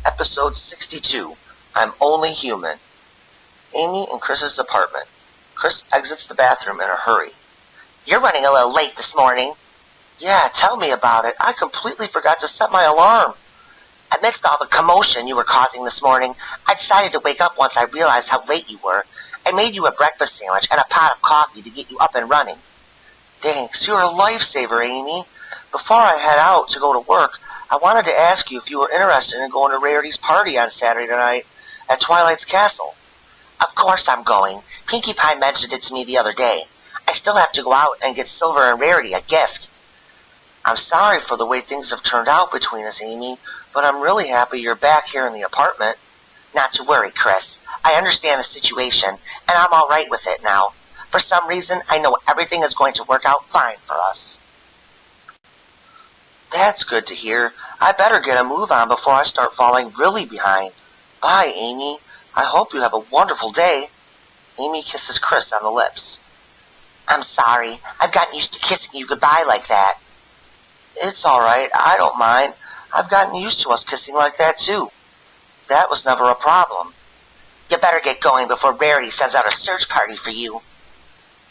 Episode 62, I'm Only Human. Amy in Chris's apartment. Chris exits the bathroom in a hurry. You're running a little late this morning. Yeah, tell me about it. I completely forgot to set my alarm. Amidst all the commotion you were causing this morning, I decided to wake up once I realized how late you were. I made you a breakfast sandwich and a pot of coffee to get you up and running. Thanks, you're a lifesaver, Amy. Before I head out to go to work, I wanted to ask you if you were interested in going to Rarity's party on Saturday night at Twilight's Castle. Of course I'm going. Pinkie Pie mentioned it to me the other day. I still have to go out and get Silver and Rarity a gift. I'm sorry for the way things have turned out between us, Amy, but I'm really happy you're back here in the apartment. Not to worry, Chris. I understand the situation, and I'm all right with it now. For some reason, I know everything is going to work out fine for us. That's good to hear. I better get a move on before I start falling really behind. Bye, Amy. I hope you have a wonderful day. Amy kisses Chris on the lips. I'm sorry. I've gotten used to kissing you goodbye like that. It's all right. I don't mind. I've gotten used to us kissing like that, too. That was never a problem. You better get going before Rarity sends out a search party for you.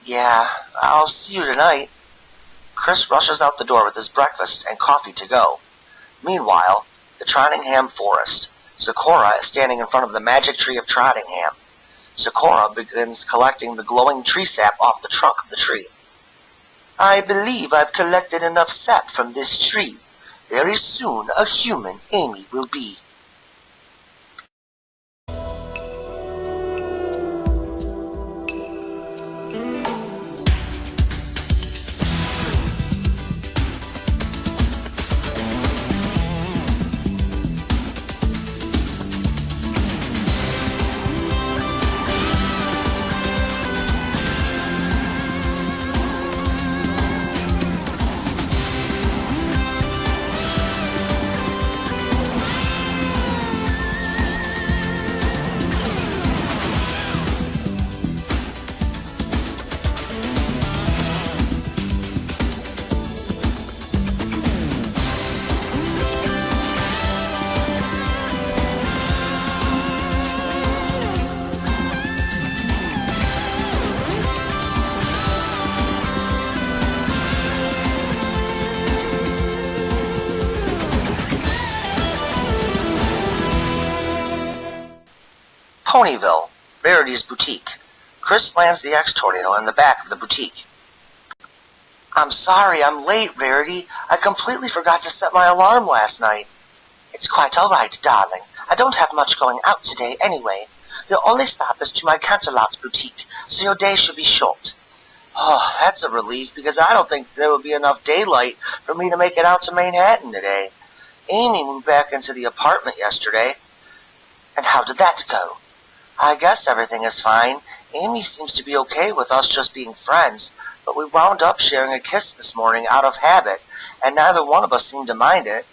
Yeah, I'll see you tonight. Chris rushes out the door with his breakfast and coffee to go. Meanwhile, the Trottingham Forest. Sakura is standing in front of the magic tree of Trottingham. Sakura begins collecting the glowing tree sap off the trunk of the tree. I believe I've collected enough sap from this tree. Very soon a human Amy will be. Ponyville, Rarity's boutique. Chris lands the X-Tornado in the back of the boutique. I'm sorry, I'm late, Rarity. I completely forgot to set my alarm last night. It's quite all right, darling. I don't have much going out today anyway. Your only stop is to my Canterlot's boutique, so your day should be short. Oh, that's a relief, because I don't think there would be enough daylight for me to make it out to Manhattan today. Amy moved back into the apartment yesterday. And how did that go? I guess everything is fine. Amy seems to be okay with us just being friends, but we wound up sharing a kiss this morning out of habit, and neither one of us seemed to mind it.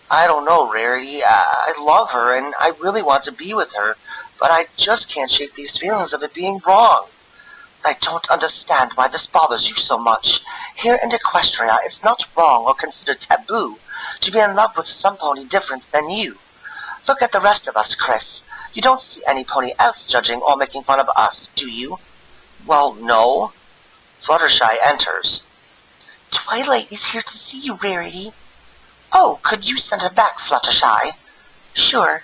I don't know, Rarity. I love her, and I really want to be with her, but I just can't shake these feelings of it being wrong. I don't understand why this bothers you so much. Here in Equestria, it's not wrong or considered taboo to be in love with some pony different than you. Look at the rest of us, Chris. You don't see any pony else judging or making fun of us, do you? Well, no. Fluttershy enters. Twilight is here to see you, Rarity. Oh, could you send her back, Fluttershy? Sure.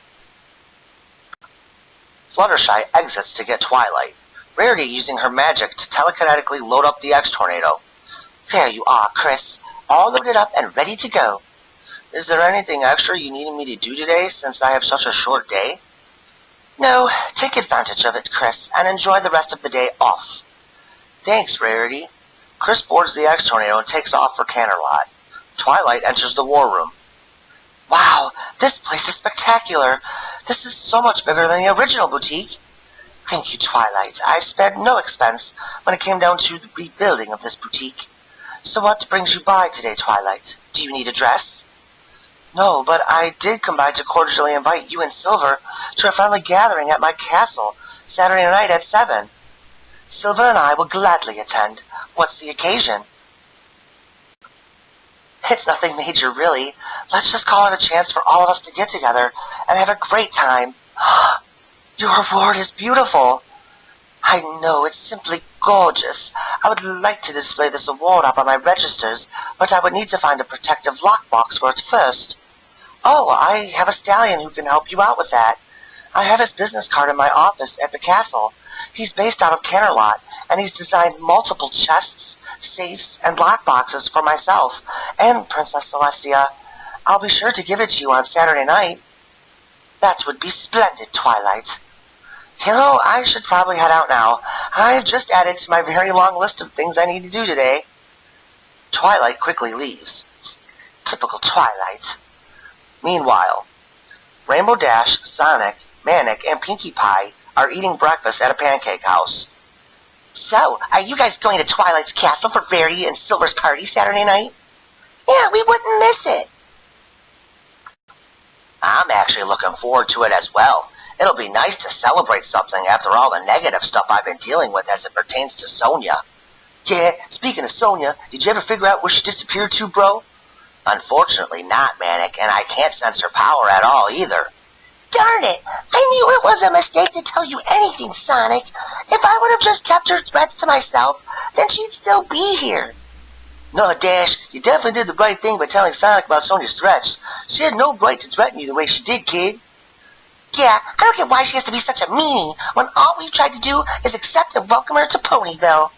Fluttershy exits to get Twilight. Rarity using her magic to telekinetically load up the X-Tornado. There you are, Chris. All loaded up and ready to go. Is there anything extra you needed me to do today since I have such a short day? No, take advantage of it, Chris, and enjoy the rest of the day off. Thanks, Rarity. Chris boards the X-Tornado and takes off for Canterlot. Twilight enters the war room. Wow, this place is spectacular. This is so much bigger than the original boutique. Thank you, Twilight. I spared no expense when it came down to the rebuilding of this boutique. So what brings you by today, Twilight? Do you need a dress? No, but I did come by to cordially invite you and Silver to a friendly gathering at my castle Saturday night at 7. Silver and I will gladly attend. What's the occasion? It's nothing major, really. Let's just call it a chance for all of us to get together and have a great time. Your reward is beautiful. I know, it's simply gorgeous. I would like to display this award up on my registers, but I would need to find a protective lockbox for it first. Oh, I have a stallion who can help you out with that. I have his business card in my office at the castle. He's based out of Canterlot, and he's designed multiple chests, safes, and lockboxes for myself and Princess Celestia. I'll be sure to give it to you on Saturday night. That would be splendid, Twilight. You know, I should probably head out now. I've just added to my very long list of things I need to do today. Twilight quickly leaves. Typical Twilight. Meanwhile, Rainbow Dash, Sonic, Manic, and Pinkie Pie are eating breakfast at a pancake house. So, are you guys going to Twilight's castle for Verity and Silver's party Saturday night? Yeah, we wouldn't miss it. I'm actually looking forward to it as well. It'll be nice to celebrate something after all the negative stuff I've been dealing with as it pertains to Sonia. Yeah, speaking of Sonia, did you ever figure out where she disappeared to, bro? Unfortunately not, Manic, and I can't sense her power at all either. Darn it! I knew it was a mistake to tell you anything, Sonic. If I would have just kept her threats to myself, then she'd still be here. No, Dash, you definitely did the right thing by telling Sonic about Sonia's threats. She had no right to threaten you the way she did, kid. Yeah, I don't get why she has to be such a meanie when all we've tried to do is accept and welcome her to Ponyville.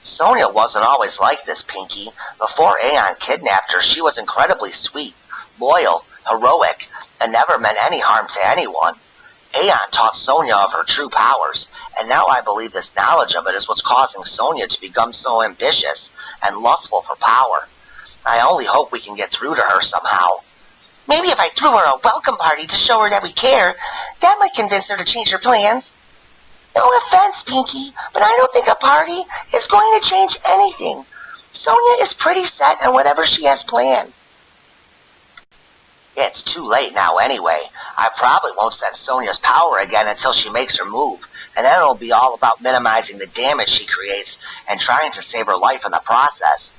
Sonia wasn't always like this, Pinkie. Before Aeon kidnapped her, she was incredibly sweet, loyal, heroic, and never meant any harm to anyone. Aeon taught Sonia of her true powers, and now I believe this knowledge of it is what's causing Sonia to become so ambitious and lustful for power. I only hope we can get through to her somehow. Maybe if I threw her a welcome party to show her that we care, that might convince her to change her plans. No offense, Pinkie, but I don't think a party is going to change anything. Sonia is pretty set on whatever she has planned. It's too late now anyway. I probably won't sense Sonia's power again until she makes her move, and then it'll be all about minimizing the damage she creates and trying to save her life in the process.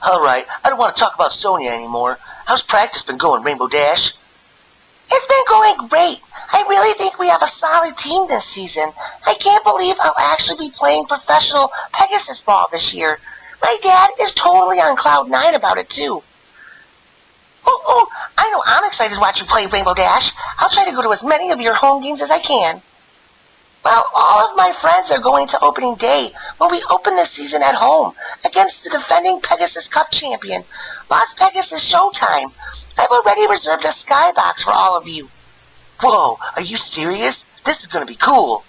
Alright, I don't want to talk about Sonia anymore. How's practice been going, Rainbow Dash? It's been going great. I really think we have a solid team this season. I can't believe I'll actually be playing professional Pegasus ball this year. My dad is totally on cloud 9 about it too. Oh, I know I'm excited to watch you play, Rainbow Dash. I'll try to go to as many of your home games as I can. Well, all of my friends are going to opening day when we open this season at home against the defending Pegasus Cup champion, Las Pegasus Showtime. I've already reserved a skybox for all of you. Whoa, are you serious? This is going to be cool.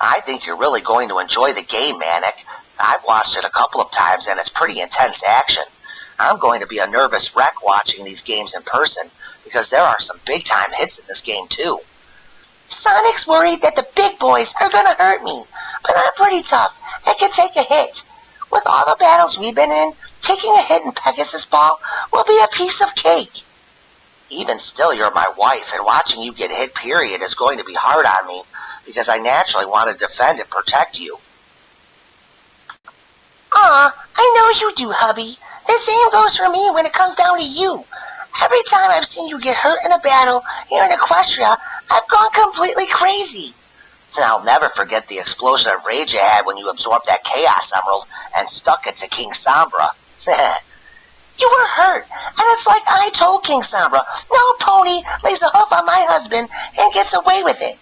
I think you're really going to enjoy the game, Manic. I've watched it a couple of times and it's pretty intense action. I'm going to be a nervous wreck watching these games in person because there are some big-time hits in this game too. Sonic's worried that the big boys are going to hurt me, but I'm pretty tough and can take a hit. With all the battles we've been in, taking a hit in Pegasus Ball will be a piece of cake. Even still, you're my wife, and watching you get hit, period, is going to be hard on me because I naturally want to defend and protect you. Aw, I know you do, hubby. The same goes for me when it comes down to you. Every time I've seen you get hurt in a battle here in Equestria, I've gone completely crazy. And I'll never forget the explosion of rage I had when you absorbed that Chaos Emerald and stuck it to King Sombra. You were hurt, and it's like I told King Sombra, no pony lays a hoof on my husband and gets away with it.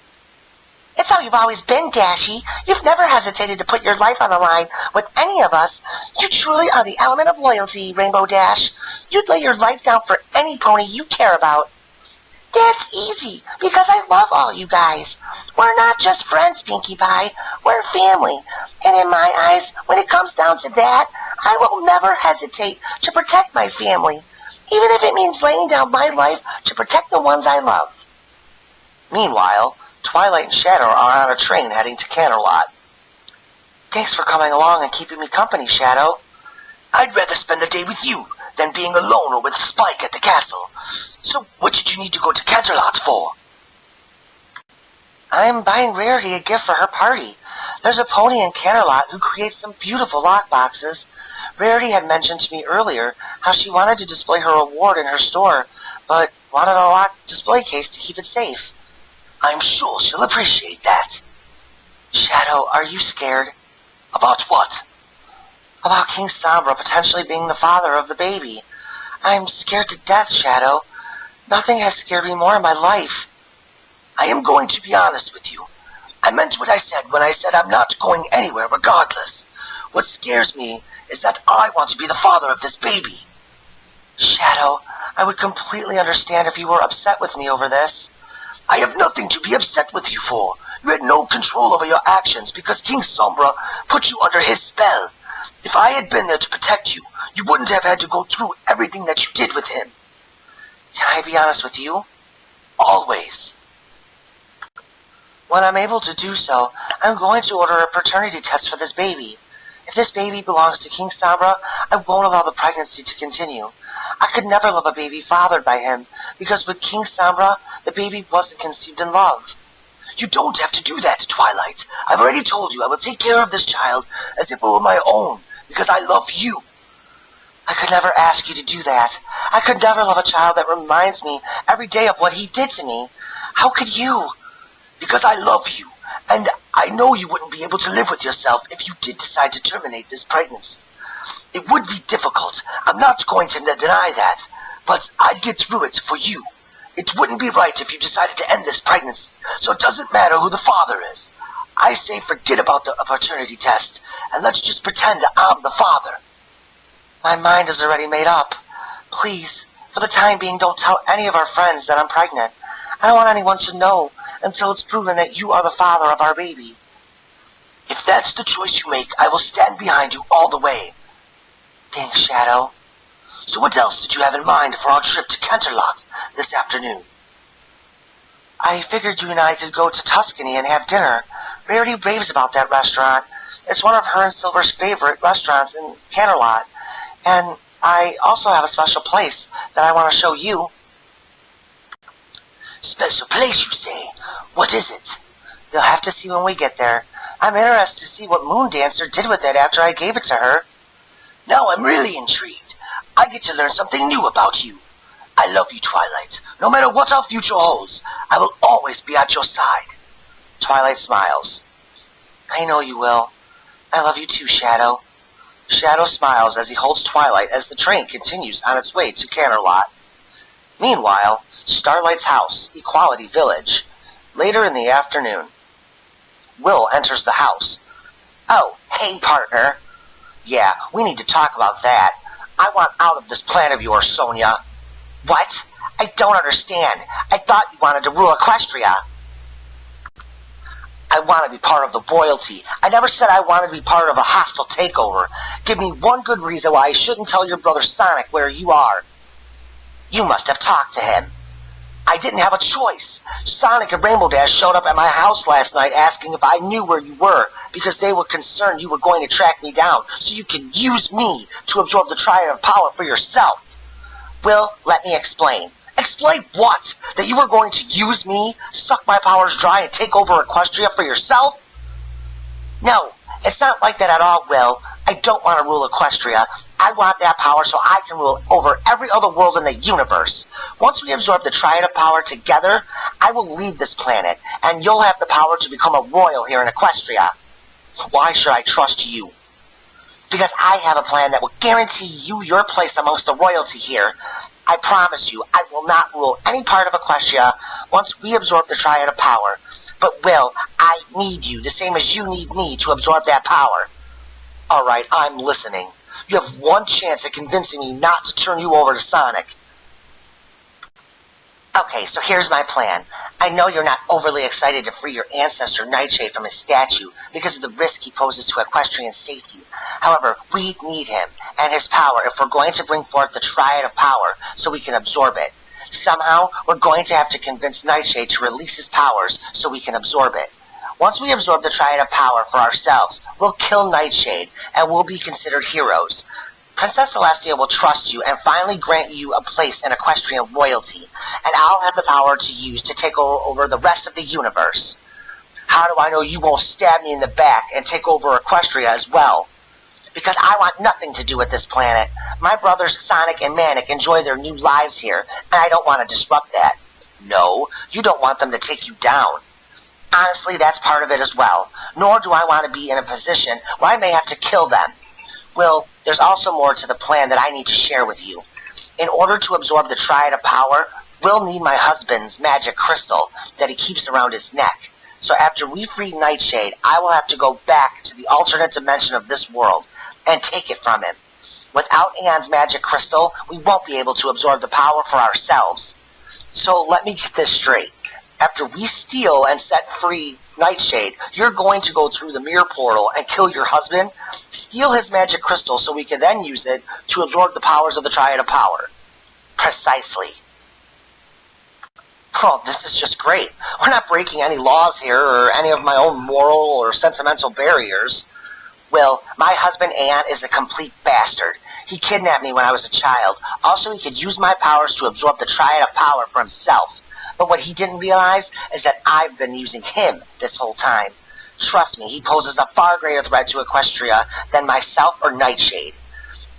It's how you've always been, Dashy. You've never hesitated to put your life on the line with any of us. You truly are the element of loyalty, Rainbow Dash. You'd lay your life down for any pony you care about. That's easy, because I love all you guys. We're not just friends, Pinkie Pie. We're family. And in my eyes, when it comes down to that, I will never hesitate to protect my family, even if it means laying down my life to protect the ones I love. Meanwhile, Twilight and Shadow are on a train heading to Canterlot. Thanks for coming along and keeping me company, Shadow. I'd rather spend the day with you than being alone or with Spike at the castle. So what did you need to go to Canterlot for? I'm buying Rarity a gift for her party. There's a pony in Canterlot who creates some beautiful lockboxes. Rarity had mentioned to me earlier how she wanted to display her award in her store, but, wanted a locked display case to keep it safe. I'm sure she'll appreciate that. Shadow, are you scared? About what? About King Sombra potentially being the father of the baby. I'm scared to death, Shadow. Nothing has scared me more in my life. I am going to be honest with you. I meant what I said when I said I'm not going anywhere regardless. What scares me is that I want to be the father of this baby. Shadow, I would completely understand if you were upset with me over this. I have nothing to be upset with you for. You had no control over your actions because King Sombra put you under his spell. If I had been there to protect you, you wouldn't have had to go through everything that you did with him. Can I be honest with you? Always. When I'm able to do so, I'm going to order a paternity test for this baby. If this baby belongs to King Sombra, I won't allow the pregnancy to continue. I could never love a baby fathered by him, because with King Sombra, the baby wasn't conceived in love. You don't have to do that, Twilight. I've already told you I will take care of this child as if it were my own, because I love you. I could never ask you to do that. I could never love a child that reminds me every day of what he did to me. How could you? Because I love you, and I know you wouldn't be able to live with yourself if you did decide to terminate this pregnancy. It would be difficult. I'm not going to deny that, but I'd get through it for you. It wouldn't be right if you decided to end this pregnancy, so it doesn't matter who the father is. I say forget about the paternity test, and let's just pretend I'm the father. My mind is already made up. Please, for the time being, don't tell any of our friends that I'm pregnant. I don't want anyone to know until it's proven that you are the father of our baby. If that's the choice you make, I will stand behind you all the way. Thanks, Shadow. So what else did you have in mind for our trip to Canterlot this afternoon? I figured you and I could go to Tuscany and have dinner. Rarity raves about that restaurant. It's one of her and Silver's favorite restaurants in Canterlot. And I also have a special place that I want to show you. Special place, you say? What is it? You'll have to see when we get there. I'm interested to see what Moon Dancer did with it after I gave it to her. Now I'm really intrigued. I get to learn something new about you. I love you, Twilight. No matter what our future holds, I will always be at your side. Twilight smiles. I know you will. I love you too, Shadow. Shadow smiles as he holds Twilight as the train continues on its way to Canterlot. Meanwhile, Starlight's house, Equality Village. Later in the afternoon. Will enters the house. Oh, hey, partner. Yeah, we need to talk about that. I want out of this plan of yours, Sonia. What? I don't understand. I thought you wanted to rule Equestria. I want to be part of the royalty. I never said I wanted to be part of a hostile takeover. Give me one good reason why I shouldn't tell your brother Sonic where you are. You must have talked to him. I didn't have a choice. Sonic and Rainbow Dash showed up at my house last night asking if I knew where you were because they were concerned you were going to track me down so you could use me to absorb the Triad of Power for yourself. Will, let me explain. Explain what? That you were going to use me, suck my powers dry, and take over Equestria for yourself? No, it's not like that at all, Will. I don't want to rule Equestria. I want that power so I can rule over every other world in the universe. Once we absorb the Triad of Power together, I will leave this planet, and you'll have the power to become a royal here in Equestria. Why should I trust you? Because I have a plan that will guarantee you your place amongst the royalty here. I promise you, I will not rule any part of Equestria once we absorb the Triad of Power. But Will, I need you, the same as you need me to absorb that power. Alright, I'm listening. You have one chance at convincing me not to turn you over to Sonic. Okay, so here's my plan. I know you're not overly excited to free your ancestor Nightshade from his statue because of the risk he poses to Equestrian safety. However, we need him and his power if we're going to bring forth the Triad of Power so we can absorb it. Somehow, we're going to have to convince Nightshade to release his powers so we can absorb it. Once we absorb the Triad of Power for ourselves, we'll kill Nightshade and we'll be considered heroes. Princess Celestia will trust you and finally grant you a place in Equestrian royalty, and I'll have the power to use to take over the rest of the universe. How do I know you won't stab me in the back and take over Equestria as well? Because I want nothing to do with this planet. My brothers Sonic and Manic enjoy their new lives here, and I don't want to disrupt that. No, you don't want them to take you down. Honestly, that's part of it as well. Nor do I want to be in a position where I may have to kill them. Well, there's also more to the plan that I need to share with you. In order to absorb the Triad of Power, we'll need my husband's magic crystal that he keeps around his neck. So after we free Nightshade, I will have to go back to the alternate dimension of this world and take it from him. Without Aeon's magic crystal, we won't be able to absorb the power for ourselves. So let me get this straight. After we steal and set free Nightshade, you're going to go through the mirror portal and kill your husband, steal his magic crystal so we can then use it to absorb the powers of the Triad of Power. Precisely. Oh, this is just great. We're not breaking any laws here or any of my own moral or sentimental barriers. Well, my husband Aeon is a complete bastard. He kidnapped me when I was a child. Also, he could use my powers to absorb the Triad of Power for himself. But what he didn't realize is that I've been using him this whole time. Trust me, he poses a far greater threat to Equestria than myself or Nightshade.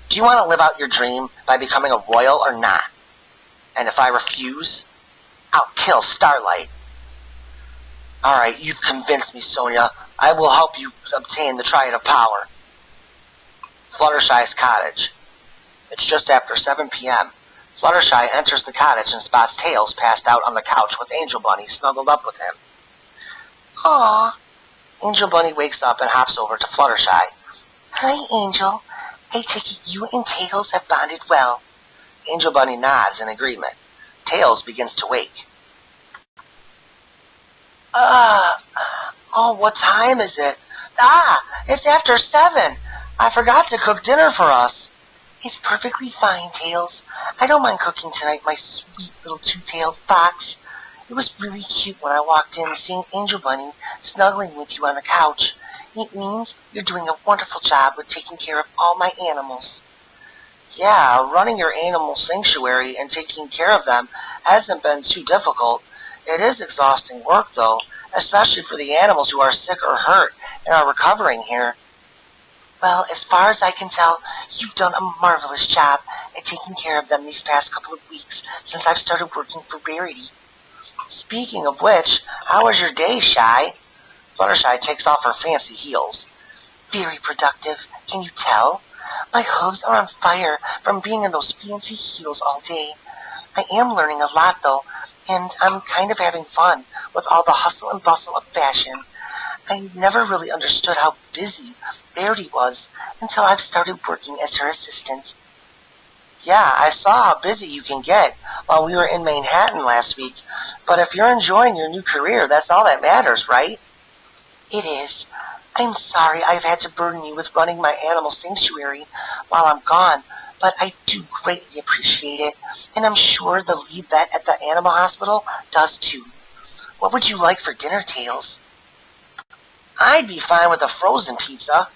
Do you want to live out your dream by becoming a royal or not? And if I refuse, I'll kill Starlight. Alright, you've convinced me, Sonia. I will help you obtain the Triad of Power. Fluttershy's cottage. It's just after 7 p.m. Fluttershy enters the cottage and spots Tails passed out on the couch with Angel Bunny snuggled up with him. Aww. Angel Bunny wakes up and hops over to Fluttershy. Hi, Angel. I take it you and Tails have bonded well. Angel Bunny nods in agreement. Tails begins to wake. Oh, what time is it? It's after 7. I forgot to cook dinner for us. It's perfectly fine, Tails. I don't mind cooking tonight, my sweet little two-tailed fox. It was really cute when I walked in seeing Angel Bunny snuggling with you on the couch. It means you're doing a wonderful job with taking care of all my animals. Yeah, running your animal sanctuary and taking care of them hasn't been too difficult. It is exhausting work, though, especially for the animals who are sick or hurt and are recovering here. Well, as far as I can tell, you've done a marvelous job at taking care of them these past couple of weeks since I've started working for Rarity. Speaking of which, how was your day, Shy? Fluttershy takes off her fancy heels. Very productive, can you tell? My hooves are on fire from being in those fancy heels all day. I am learning a lot, though, and I'm kind of having fun with all the hustle and bustle of fashion. I never really understood how busy Rarity was until I've started working as her assistant. Yeah, I saw how busy you can get while we were in Manhattan last week, but if you're enjoying your new career, that's all that matters, right? It is. I'm sorry I've had to burden you with running my animal sanctuary while I'm gone, but I do greatly appreciate it, and I'm sure the lead vet at the animal hospital does too. What would you like for dinner, Tails? I'd be fine with a frozen pizza.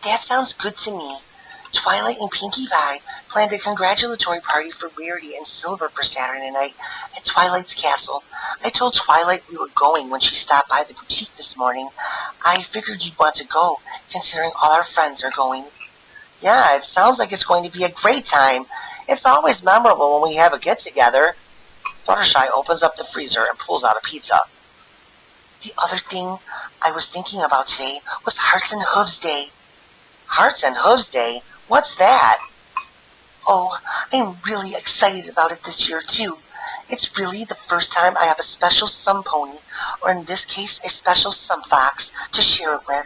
That sounds good to me. Twilight and Pinkie Pie planned a congratulatory party for Rarity and Silver for Saturday night at Twilight's castle. I told Twilight we were going when she stopped by the boutique this morning. I figured you'd want to go, considering all our friends are going. Yeah, it sounds like it's going to be a great time. It's always memorable when we have a get-together. Fluttershy opens up the freezer and pulls out a pizza. The other thing I was thinking about today was Hearts and Hooves Day. Hearts and Hooves Day? What's that? Oh, I'm really excited about it this year, too. It's really the first time I have a special sun pony, or in this case, a special sun fox, to share it with.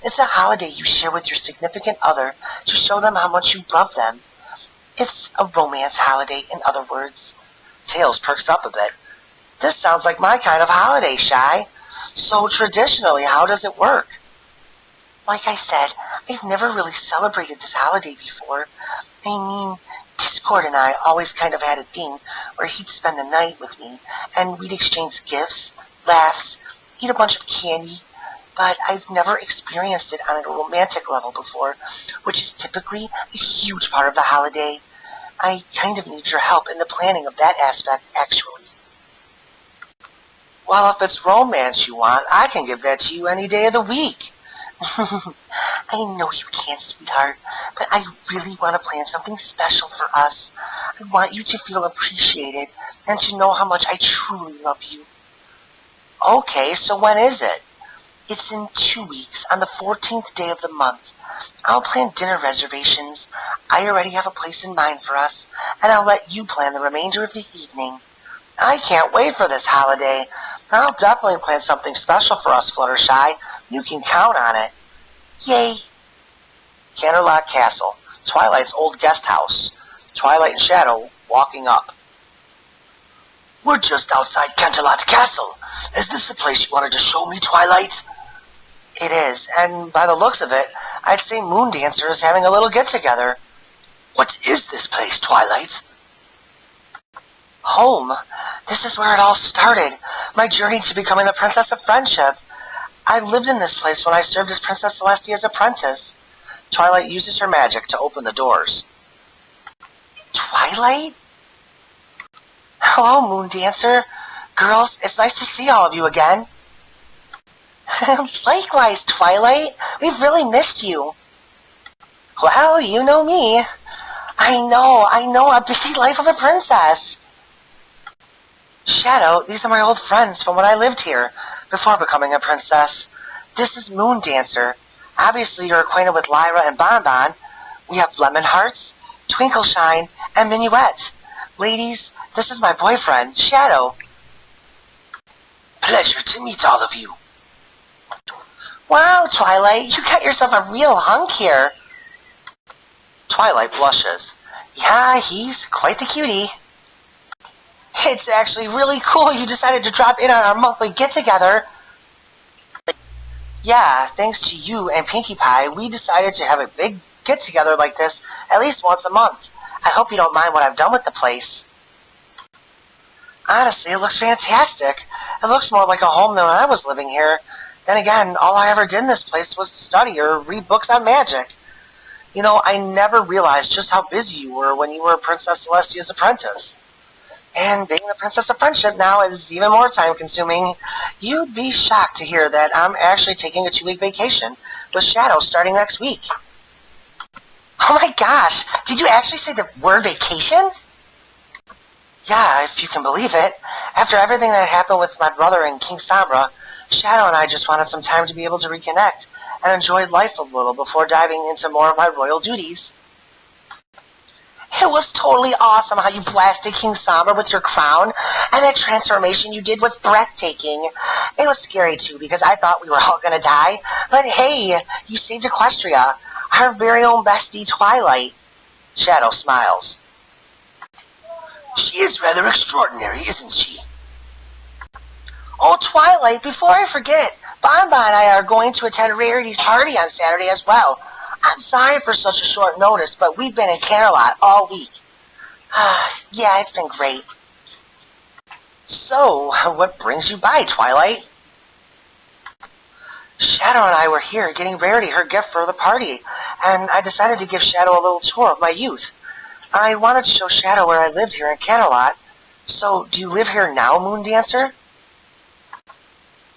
It's a holiday you share with your significant other to show them how much you love them. It's a romance holiday, in other words. Tails perks up a bit. This sounds like my kind of holiday, Shy. So traditionally, how does it work? Like I said, I've never really celebrated this holiday before. I mean, Discord and I always kind of had a thing where he'd spend the night with me, and we'd exchange gifts, laughs, eat a bunch of candy, but I've never experienced it on a romantic level before, which is typically a huge part of the holiday. I kind of need your help in the planning of that aspect, actually. Well, if it's romance you want, I can give that to you any day of the week. I I know you can't, sweetheart, but I really want to plan something special for us. I want you to feel appreciated and to know how much I truly love you. Okay, so when is it? It's in 2 weeks, on the 14th day of the month. I'll plan dinner reservations. I already have a place in mind for us, and I'll let you plan the remainder of the evening. I can't wait for this holiday. I'll definitely plan something special for us, Fluttershy. You can count on it. Yay! Canterlot Castle, Twilight's old guest house. Twilight and Shadow walking up. We're just outside Canterlot Castle. Is this the place you wanted to show me, Twilight? It is, and by the looks of it, I'd say Moondancer is having a little get-together. What is this place, Twilight? Home. This is where it all started. My journey to becoming the Princess of Friendship. I lived in this place when I served as Princess Celestia's apprentice. Twilight uses her magic to open the doors. Twilight? Hello, Moondancer. Girls, it's nice to see all of you again. Likewise, Twilight. We've really missed you. Well, you know me. I know, a busy life of a princess. Shadow, these are my old friends from when I lived here, before becoming a princess. This is Moondancer. Obviously, you're acquainted with Lyra and Bonbon. We have Lemon Hearts, Twinkleshine, and Minuet. Ladies, this is my boyfriend, Shadow. Pleasure to meet all of you. Wow, Twilight, you got yourself a real hunk here. Twilight blushes. Yeah, he's quite the cutie. It's actually really cool you decided to drop in on our monthly get-together. Yeah, thanks to you and Pinkie Pie, we decided to have a big get-together like this at least once a month. I hope you don't mind what I've done with the place. Honestly, it looks fantastic. It looks more like a home than when I was living here. Then again, all I ever did in this place was study or read books on magic. You know, I never realized just how busy you were when you were Princess Celestia's apprentice. And being the Princess of Friendship now is even more time-consuming. You'd be shocked to hear that I'm actually taking a 2-week vacation with Shadow starting next week. Oh my gosh, did you actually say the word vacation? Yeah, if you can believe it. After everything that happened with my brother and King Sombra, Shadow and I just wanted some time to be able to reconnect and enjoy life a little before diving into more of my royal duties. It was totally awesome how you blasted King Sombra with your crown, and that transformation you did was breathtaking. It was scary too because I thought we were all gonna die, but hey, you saved Equestria, our very own bestie Twilight. Shadow smiles. She is rather extraordinary, isn't she? Oh, Twilight, before I forget, Bonbon and I are going to attend Rarity's party on Saturday as well. I'm sorry for such a short notice, but we've been in Canterlot all week. Yeah, it's been great. So, what brings you by, Twilight? Shadow and I were here getting Rarity her gift for the party, and I decided to give Shadow a little tour of my youth. I wanted to show Shadow where I lived here in Canterlot. So, do you live here now, Moondancer?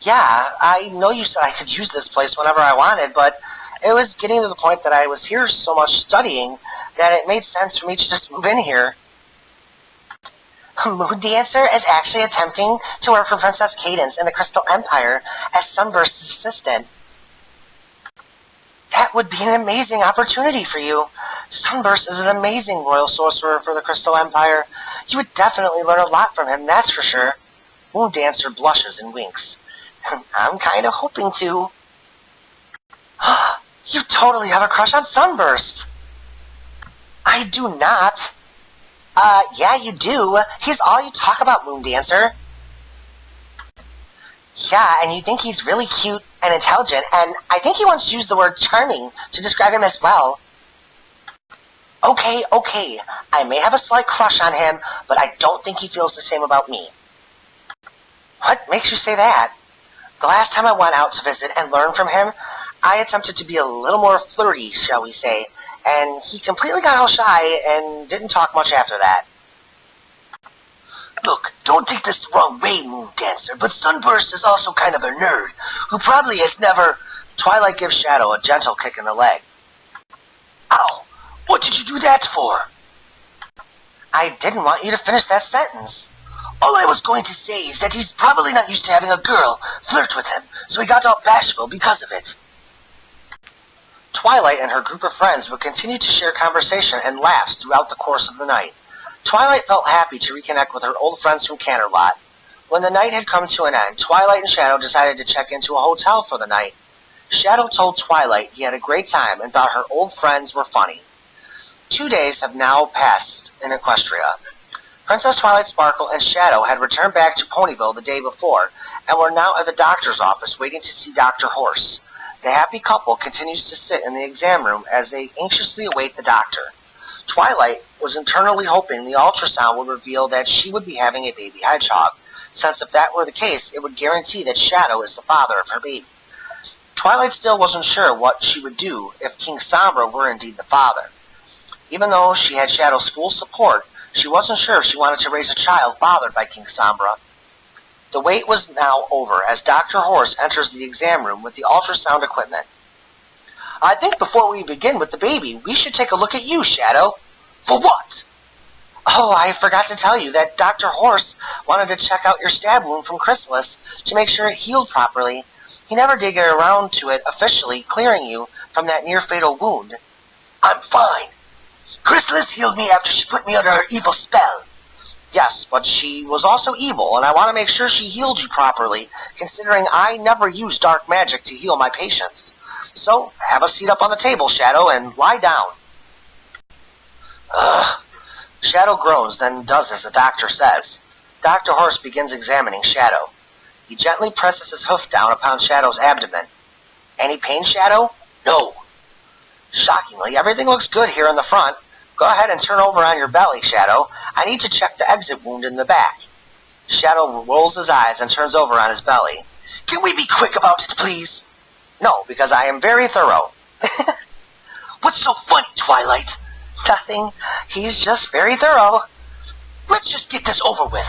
Yeah, I know you said I could use this place whenever I wanted, but it was getting to the point that I was here so much studying that it made sense for me to just move in here. Moondancer is actually attempting to work for Princess Cadance in the Crystal Empire as Sunburst's assistant. That would be an amazing opportunity for you. Sunburst is an amazing royal sorcerer for the Crystal Empire. You would definitely learn a lot from him, that's for sure. Moondancer blushes and winks. I'm kind of hoping to. You totally have a crush on Sunburst. I do not. Yeah, you do. He's all you talk about, Moondancer. Yeah, and you think he's really cute and intelligent, and I think he once used the word charming to describe him as well. Okay, I may have a slight crush on him, but I don't think he feels the same about me. What makes you say that? The last time I went out to visit and learn from him, I attempted to be a little more flirty, shall we say, and he completely got all shy and didn't talk much after that. Look, don't take this the wrong way, Moondancer, but Sunburst is also kind of a nerd, who probably has never... Twilight gives Shadow a gentle kick in the leg. Ow! What did you do that for? I didn't want you to finish that sentence. All I was going to say is that he's probably not used to having a girl flirt with him, so he got all bashful because of it. Twilight and her group of friends would continue to share conversation and laughs throughout the course of the night. Twilight felt happy to reconnect with her old friends from Canterlot. When the night had come to an end, Twilight and Shadow decided to check into a hotel for the night. Shadow told Twilight he had a great time and thought her old friends were funny. 2 days have now passed in Equestria. Princess Twilight Sparkle and Shadow had returned back to Ponyville the day before and were now at the doctor's office waiting to see Dr. Horse. The happy couple continues to sit in the exam room as they anxiously await the doctor. Twilight was internally hoping the ultrasound would reveal that she would be having a baby hedgehog, since if that were the case, it would guarantee that Shadow is the father of her baby. Twilight still wasn't sure what she would do if King Sombra were indeed the father. Even though she had Shadow's full support, she wasn't sure if she wanted to raise a child fathered by King Sombra. The wait was now over as Dr. Horse enters the exam room with the ultrasound equipment. I think before we begin with the baby, we should take a look at you, Shadow. For what? Oh, I forgot to tell you that Dr. Horse wanted to check out your stab wound from Chrysalis to make sure it healed properly. He never did get around to it officially clearing you from that near-fatal wound. I'm fine. Chrysalis healed me after she put me under her evil spell. Yes, but she was also evil, and I want to make sure she healed you properly, considering I never use dark magic to heal my patients. So, have a seat up on the table, Shadow, and lie down. Ugh. Shadow groans, then does as the doctor says. Dr. Horse begins examining Shadow. He gently presses his hoof down upon Shadow's abdomen. Any pain, Shadow? No. Shockingly, everything looks good here in the front. Go ahead and turn over on your belly, Shadow. I need to check the exit wound in the back. Shadow rolls his eyes and turns over on his belly. Can we be quick about it, please? No, because I am very thorough. What's so funny, Twilight? Nothing. He's just very thorough. Let's just get this over with.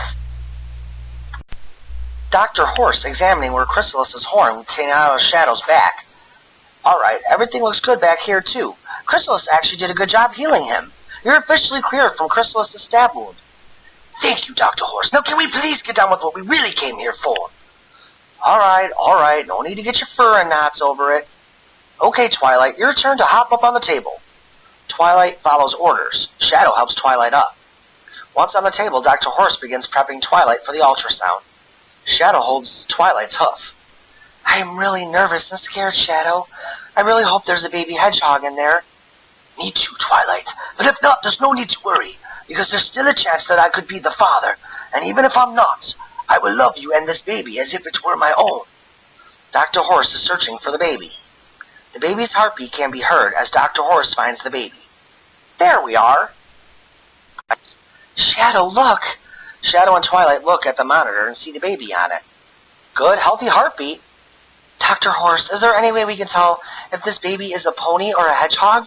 Dr. Horse examining where Chrysalis's horn came out of Shadow's back. Alright, everything looks good back here too. Chrysalis actually did a good job healing him. You're officially cleared from Chrysalis's stab wound. Thank you, Dr. Horse. Now can we please get on with what we really came here for? Alright. No need to get your fur in knots over it. Okay, Twilight, your turn to hop up on the table. Twilight follows orders. Shadow helps Twilight up. Once on the table, Dr. Horse begins prepping Twilight for the ultrasound. Shadow holds Twilight's hoof. I am really nervous and scared, Shadow. I really hope there's a baby hedgehog in there. Me too, Twilight. But if not, there's no need to worry, because there's still a chance that I could be the father. And even if I'm not, I will love you and this baby as if it were my own. Dr. Horse is searching for the baby. The baby's heartbeat can be heard as Dr. Horse finds the baby. There we are. Shadow, look. Shadow and Twilight look at the monitor and see the baby on it. Good, healthy heartbeat. Dr. Horse, is there any way we can tell if this baby is a pony or a hedgehog?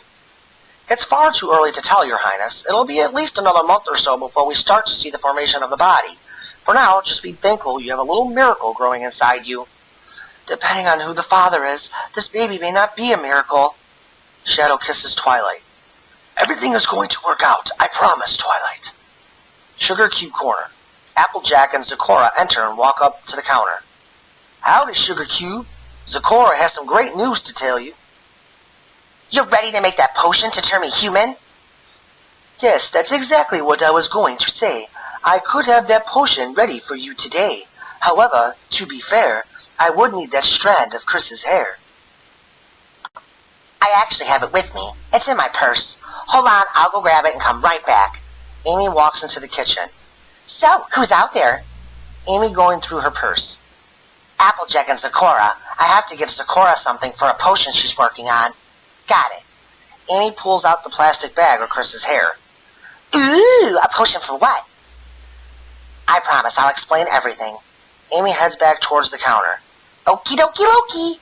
It's far too early to tell, Your Highness. It'll be at least another month or so before we start to see the formation of the body. For now, just be thankful you have a little miracle growing inside you. Depending on who the father is, this baby may not be a miracle. Shadow kisses Twilight. Everything is going to work out, I promise, Twilight. Sugar Cube Corner. Applejack and Zecora enter and walk up to the counter. Howdy, Sugar Cube. Zecora has some great news to tell you. You're ready to make that potion to turn me human? Yes, that's exactly what I was going to say. I could have that potion ready for you today. However, to be fair, I would need that strand of Chris's hair. I actually have it with me. It's in my purse. Hold on, I'll go grab it and come right back. Amy walks into the kitchen. So, who's out there? Amy going through her purse. Applejack and Zecora. I have to give Zecora something for a potion she's working on. Got it. Amy pulls out the plastic bag of Chris's hair. Ooh, a potion for what? I promise, I'll explain everything. Amy heads back towards the counter. Okie dokie dokie.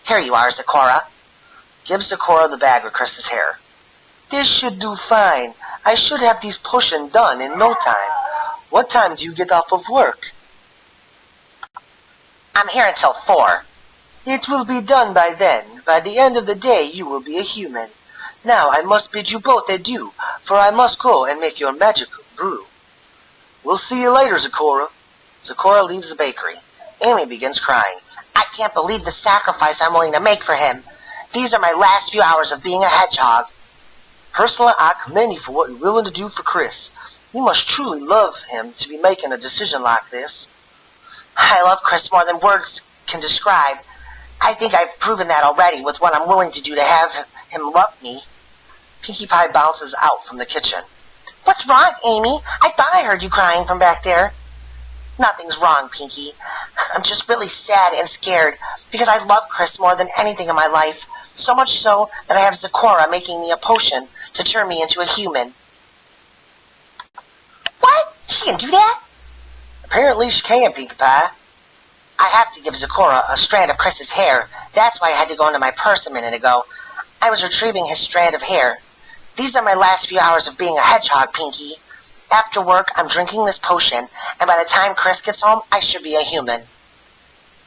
Here you are, Zecora. Gives Zecora the bag with Chris's hair. This should do fine. I should have these potions done in no time. What time do you get off of work? I'm here until 4. It will be done by then. By the end of the day, you will be a human. Now I must bid you both adieu, for I must go and make your magical brew. We'll see you later, Zecora. Zecora leaves the bakery. Amy begins crying. I can't believe the sacrifice I'm willing to make for him. These are my last few hours of being a hedgehog. Personally, I commend you for what you're willing to do for Chris. You must truly love him to be making a decision like this. I love Chris more than words can describe. I think I've proven that already with what I'm willing to do to have him love me. Pinkie Pie bounces out from the kitchen. What's wrong, Amy? I thought I heard you crying from back there. Nothing's wrong, Pinkie. I'm just really sad and scared because I love Chris more than anything in my life. So much so that I have Zecora making me a potion to turn me into a human. What? She can do that? Apparently she can, Pinkie Pie. I have to give Zecora a strand of Chris's hair. That's why I had to go into my purse a minute ago. I was retrieving his strand of hair. These are my last few hours of being a hedgehog, Pinkie. After work, I'm drinking this potion, and by the time Chris gets home, I should be a human.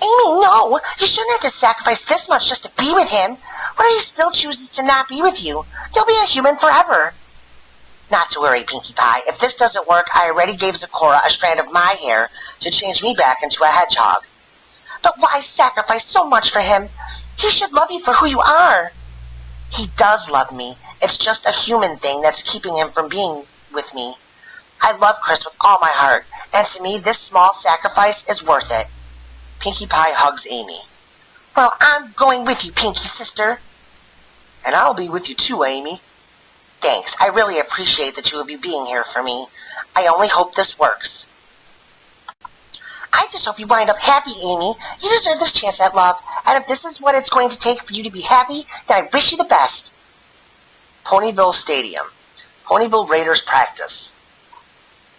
Amy, no! You shouldn't have to sacrifice this much just to be with him. What if he still chooses to not be with you? You'll be a human forever. Not to worry, Pinkie Pie. If this doesn't work, I already gave Zecora a strand of my hair to change me back into a hedgehog. But why sacrifice so much for him? He should love you for who you are. He does love me. It's just a human thing that's keeping him from being with me. I love Chris with all my heart, and to me, this small sacrifice is worth it. Pinkie Pie hugs Amy. Well, I'm going with you, Pinkie sister. And I'll be with you too, Amy. Thanks. I really appreciate the two of you being here for me. I only hope this works. I just hope you wind up happy, Amy. You deserve this chance at love, and if this is what it's going to take for you to be happy, then I wish you the best. Ponyville Stadium. Ponyville Raiders practice.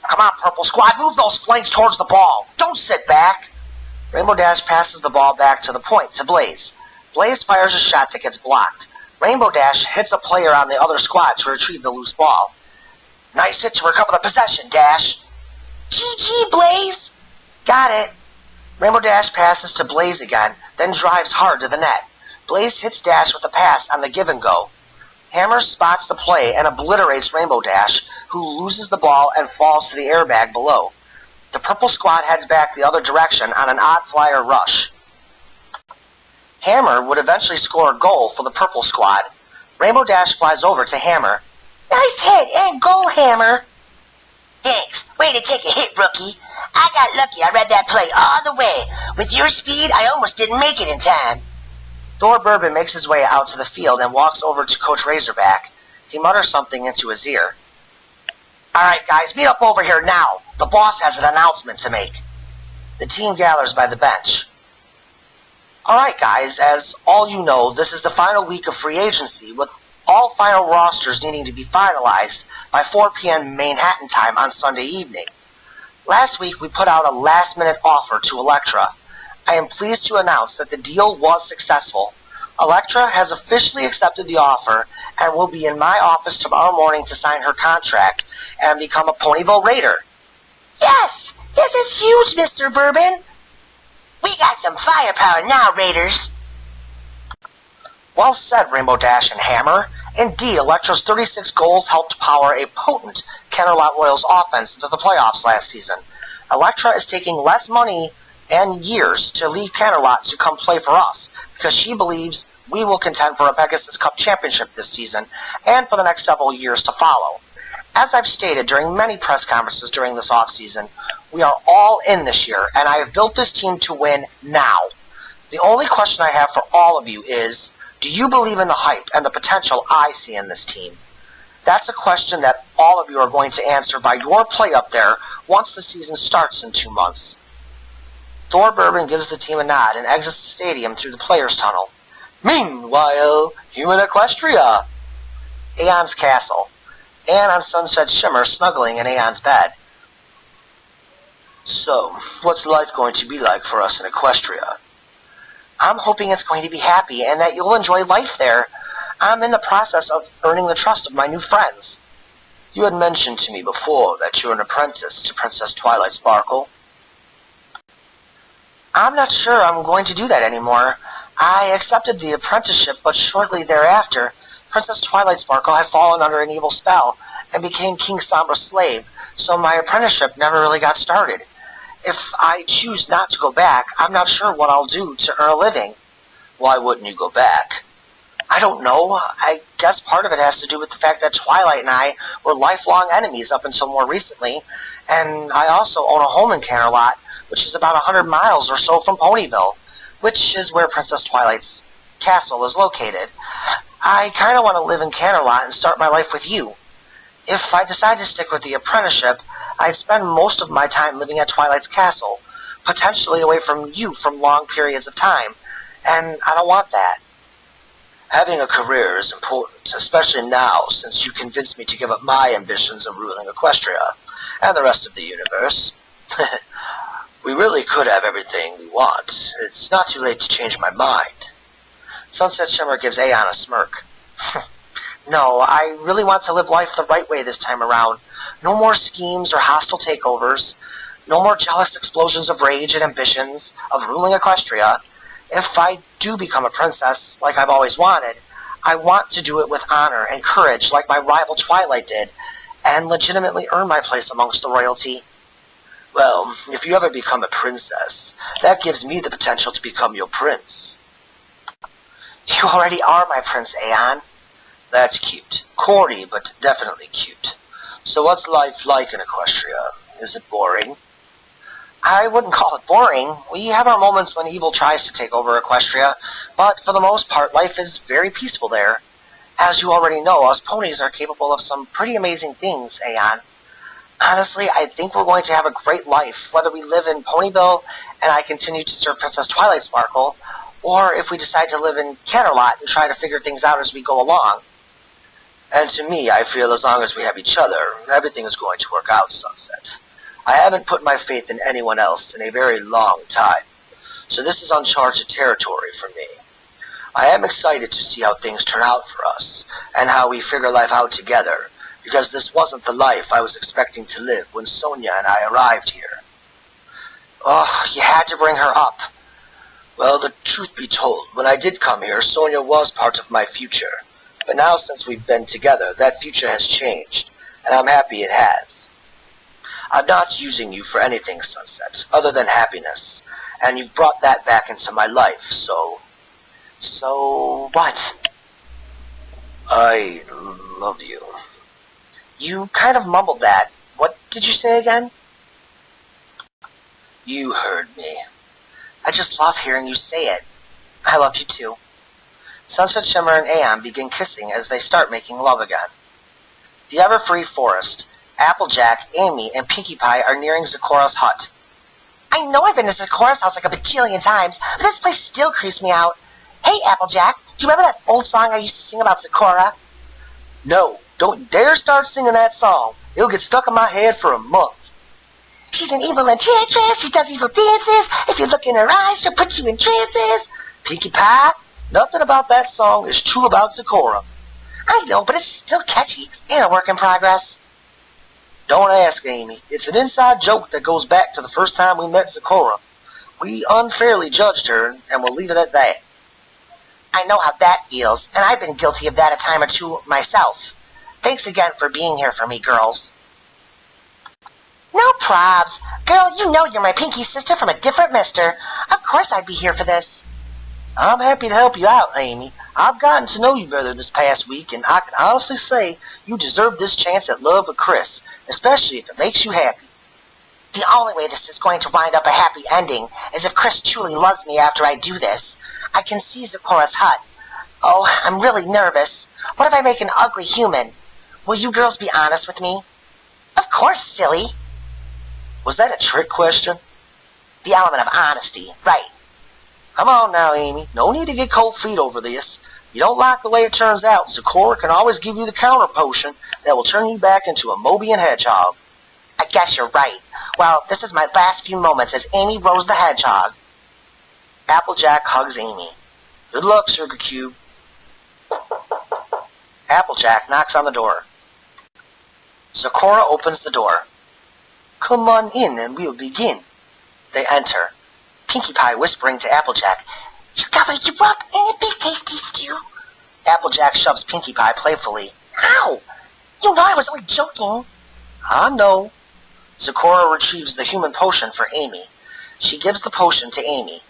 Come on, Purple Squad, move those flanks towards the ball. Don't sit back. Rainbow Dash passes the ball back to the point to Blaze. Blaze fires a shot that gets blocked. Rainbow Dash hits a player on the other squad to retrieve the loose ball. Nice hit to recover the possession, Dash. GG, Blaze. Got it. Rainbow Dash passes to Blaze again, then drives hard to the net. Blaze hits Dash with a pass on the give and go. Hammer spots the play and obliterates Rainbow Dash, who loses the ball and falls to the airbag below. The Purple Squad heads back the other direction on an odd flyer rush. Hammer would eventually score a goal for the Purple Squad. Rainbow Dash flies over to Hammer. Nice hit and goal, Hammer. Thanks. Way to take a hit, rookie. I got lucky. I read that play all the way. With your speed, I almost didn't make it in time. Thor Bourbon makes his way out to the field and walks over to Coach Razorback. He mutters something into his ear. All right, guys, meet up over here now. The boss has an announcement to make. The team gathers by the bench. All right, guys, as all you know, this is the final week of free agency, with all final rosters needing to be finalized by 4 p.m. Manhattan time on Sunday evening. Last week, we put out a last-minute offer to Elektra. I am pleased to announce that the deal was successful. Elektra has officially accepted the offer and will be in my office tomorrow morning to sign her contract and become a Ponyville Raider. Yes! This is huge, Mr. Bourbon! We got some firepower now, Raiders! Well said, Rainbow Dash and Hammer. Indeed, Elektra's 36 goals helped power a potent Canterlot Royals offense into the playoffs last season. Elektra is taking less money and years to leave Canterlot to come play for us, because she believes we will contend for a Pegasus Cup championship this season and for the next several years to follow. As I've stated during many press conferences during this offseason, we are all in this year, and I have built this team to win now. The only question I have for all of you is, do you believe in the hype and the potential I see in this team? That's a question that all of you are going to answer by your play up there once the season starts in 2 months. Thor Bourbon gives the team a nod and exits the stadium through the players' tunnel. Meanwhile, human Equestria. Aeon's castle. Aeon on Sunset Shimmer snuggling in Aeon's bed. So, what's life going to be like for us in Equestria? I'm hoping it's going to be happy and that you'll enjoy life there. I'm in the process of earning the trust of my new friends. You had mentioned to me before that you're an apprentice to Princess Twilight Sparkle. I'm not sure I'm going to do that anymore. I accepted the apprenticeship, but shortly thereafter, Princess Twilight Sparkle had fallen under an evil spell and became King Sombra's slave, so my apprenticeship never really got started. If I choose not to go back, I'm not sure what I'll do to earn a living. Why wouldn't you go back? I don't know. I guess part of it has to do with the fact that Twilight and I were lifelong enemies up until more recently, and I also own a home in Canterlot, which is about 100 miles or so from Ponyville, which is where Princess Twilight's castle is located. I kind of want to live in Canterlot and start my life with you. If I decide to stick with the apprenticeship, I'd spend most of my time living at Twilight's castle, potentially away from you for long periods of time, and I don't want that. Having a career is important, especially now since you convinced me to give up my ambitions of ruling Equestria and the rest of the universe. We really could have everything we want. It's not too late to change my mind. Sunset Shimmer gives Aeon a smirk. No, I really want to live life the right way this time around. No more schemes or hostile takeovers. No more jealous explosions of rage and ambitions of ruling Equestria. If I do become a princess, like I've always wanted, I want to do it with honor and courage like my rival Twilight did, and legitimately earn my place amongst the royalty. Well, if you ever become a princess, that gives me the potential to become your prince. You already are my Prince, Aeon. That's cute. Corny, but definitely cute. So what's life like in Equestria? Is it boring? I wouldn't call it boring. We have our moments when evil tries to take over Equestria, but for the most part, life is very peaceful there. As you already know, us ponies are capable of some pretty amazing things, Aeon. Honestly, I think we're going to have a great life, whether we live in Ponyville and I continue to serve Princess Twilight Sparkle, or if we decide to live in Canterlot and try to figure things out as we go along. And to me, I feel as long as we have each other, everything is going to work out, Sunset. I haven't put my faith in anyone else in a very long time, so this is uncharted territory for me. I am excited to see how things turn out for us, and how we figure life out together, because this wasn't the life I was expecting to live when Sonia and I arrived here. Oh, you had to bring her up. Well, the truth be told, when I did come here, Sonia was part of my future, but now since we've been together, that future has changed, and I'm happy it has. I'm not using you for anything, Sunset, other than happiness, and you've brought that back into my life, so... So what? I love you. You kind of mumbled that. What did you say again? You heard me. I just love hearing you say it. I love you too. Sunset Shimmer and Aeon begin kissing as they start making love again. The Everfree Forest. Applejack, Amy, and Pinkie Pie are nearing Zecora's hut. I know I've been to Zecora's house like a bajillion times, but this place still creeps me out. Hey, Applejack, do you remember that old song I used to sing about Zecora? No, don't dare start singing that song. It'll get stuck in my head for a month. She's an evil enchantress, she does evil dances. If you look in her eyes, she'll put you in trances. Pinkie Pie, nothing about that song is true about Zecora. I know, but it's still catchy and a work in progress. Don't ask, Amy. It's an inside joke that goes back to the first time we met Zecora. We unfairly judged her, and we'll leave it at that. I know how that feels, and I've been guilty of that a time or two myself. Thanks again for being here for me, girls. No probs. Girl, you know you're my pinky sister from a different mister. Of course I'd be here for this. I'm happy to help you out, Amy. I've gotten to know you better this past week, and I can honestly say you deserve this chance at love with Chris, especially if it makes you happy. The only way this is going to wind up a happy ending is if Chris truly loves me after I do this. I can see Zecora's hut. Oh, I'm really nervous. What if I make an ugly human? Will you girls be honest with me? Of course, silly. Was that a trick question? The element of honesty, right. Come on now, Amy. No need to get cold feet over this. You don't like the way it turns out, Zecora can always give you the counter potion that will turn you back into a Mobian Hedgehog. I guess you're right. Well, this is my last few moments as Amy Rose the Hedgehog. Applejack hugs Amy. Good luck, Sugar Cube. Applejack knocks on the door. Zecora opens the door. Come on in and we'll begin. They enter. Pinkie Pie whispering to Applejack, cover you up in a big tasty stew. Applejack shoves Pinkie Pie playfully. Ow! You know I was only joking. I know. Sakura retrieves the human potion for Amy. She gives the potion to Amy.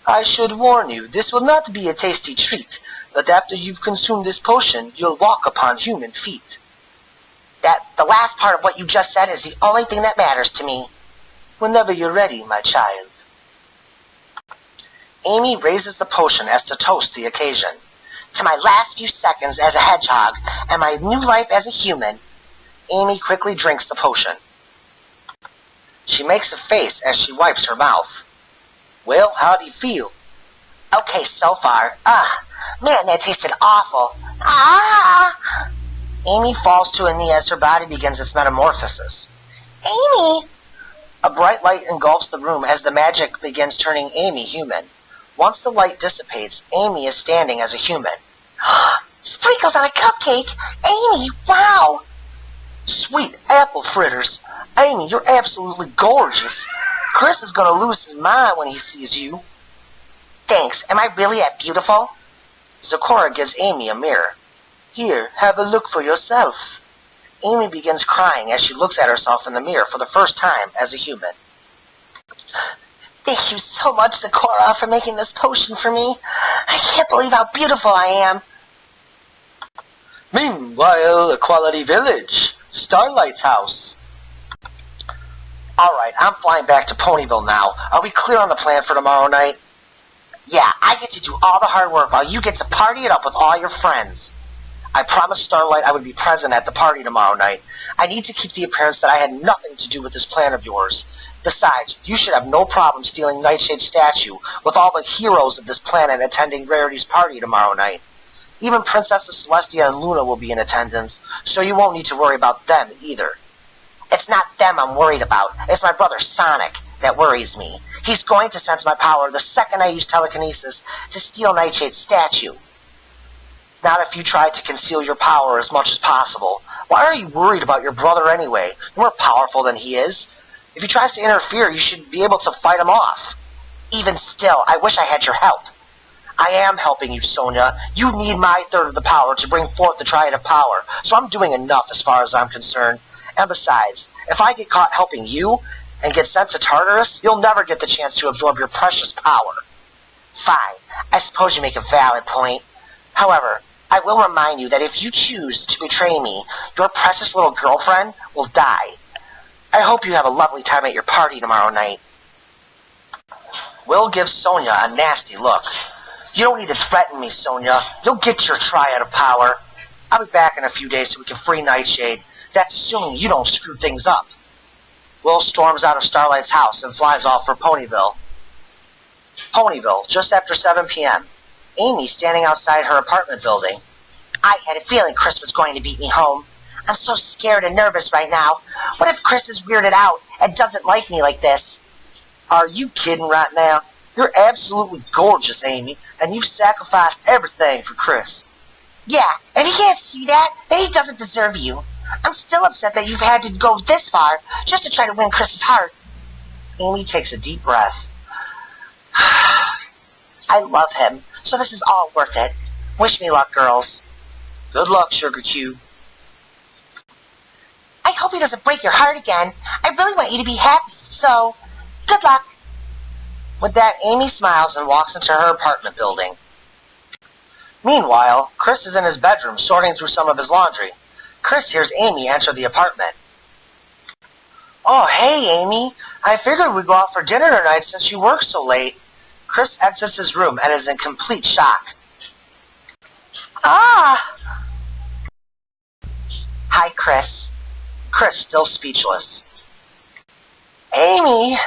I should warn you, this will not be a tasty treat, but after you've consumed this potion, you'll walk upon human feet. The last part of what you just said is the only thing that matters to me. Whenever you're ready, my child. Amy raises the potion as to toast the occasion. To my last few seconds as a hedgehog and my new life as a human. Amy quickly drinks the potion. She makes a face as she wipes her mouth. Well, how do you feel? Okay, so far. Man, that tasted awful. Ah! Amy falls to a knee as her body begins its metamorphosis. Amy! A bright light engulfs the room as the magic begins turning Amy human. Once the light dissipates, Amy is standing as a human. Sprinkles on a cupcake! Amy, wow! Sweet apple fritters! Amy, you're absolutely gorgeous. Chris is gonna lose his mind when he sees you. Thanks. Am I really that beautiful? Sakura gives Amy a mirror. Here, have a look for yourself. Amy begins crying as she looks at herself in the mirror for the first time as a human. Thank you so much, Sakura, for making this potion for me. I can't believe how beautiful I am. Meanwhile, Equality Village, Starlight's house. Alright, I'm flying back to Ponyville now. Are we clear on the plan for tomorrow night? Yeah, I get to do all the hard work while you get to party it up with all your friends. I promised Starlight I would be present at the party tomorrow night. I need to keep the appearance that I had nothing to do with this plan of yours. Besides, you should have no problem stealing Nightshade's statue with all the heroes of this planet attending Rarity's party tomorrow night. Even Princesses Celestia and Luna will be in attendance, so you won't need to worry about them either. It's not them I'm worried about. It's my brother Sonic that worries me. He's going to sense my power the second I use telekinesis to steal Nightshade's statue. Not if you try to conceal your power as much as possible. Why are you worried about your brother anyway? You're more powerful than he is. If he tries to interfere, you should be able to fight him off. Even still, I wish I had your help. I am helping you, Sonia. You need my third of the power to bring forth the Triad of Power, so I'm doing enough as far as I'm concerned. And besides, if I get caught helping you and get sent to Tartarus, you'll never get the chance to absorb your precious power. Fine. I suppose you make a valid point. However, I will remind you that if you choose to betray me, your precious little girlfriend will die. I hope you have a lovely time at your party tomorrow night. Will gives Sonia a nasty look. You don't need to threaten me, Sonia. You'll get your Triad of Power. I'll be back in a few days so we can free Nightshade. That's assuming you don't screw things up. Will storms out of Starlight's house and flies off for Ponyville. Ponyville, just after 7 p.m. Amy standing outside her apartment building. I had a feeling Chris was going to beat me home. I'm so scared and nervous right now. What if Chris is weirded out and doesn't like me like this? Are you kidding right now? You're absolutely gorgeous, Amy, and you've sacrificed everything for Chris. Yeah, if he can't see that, then he doesn't deserve you. I'm still upset that you've had to go this far just to try to win Chris's heart. Amy takes a deep breath. I love him, so this is all worth it. Wish me luck, girls. Good luck, Sugar Cube. I hope he doesn't break your heart again. I really want you to be happy, so good luck. With that, Amy smiles and walks into her apartment building. Meanwhile, Chris is in his bedroom sorting through some of his laundry. Chris hears Amy enter the apartment. Oh, hey, Amy. I figured we'd go out for dinner tonight since you work so late. Chris exits his room and is in complete shock. Ah! Hi, Chris. Chris, still speechless. Amy!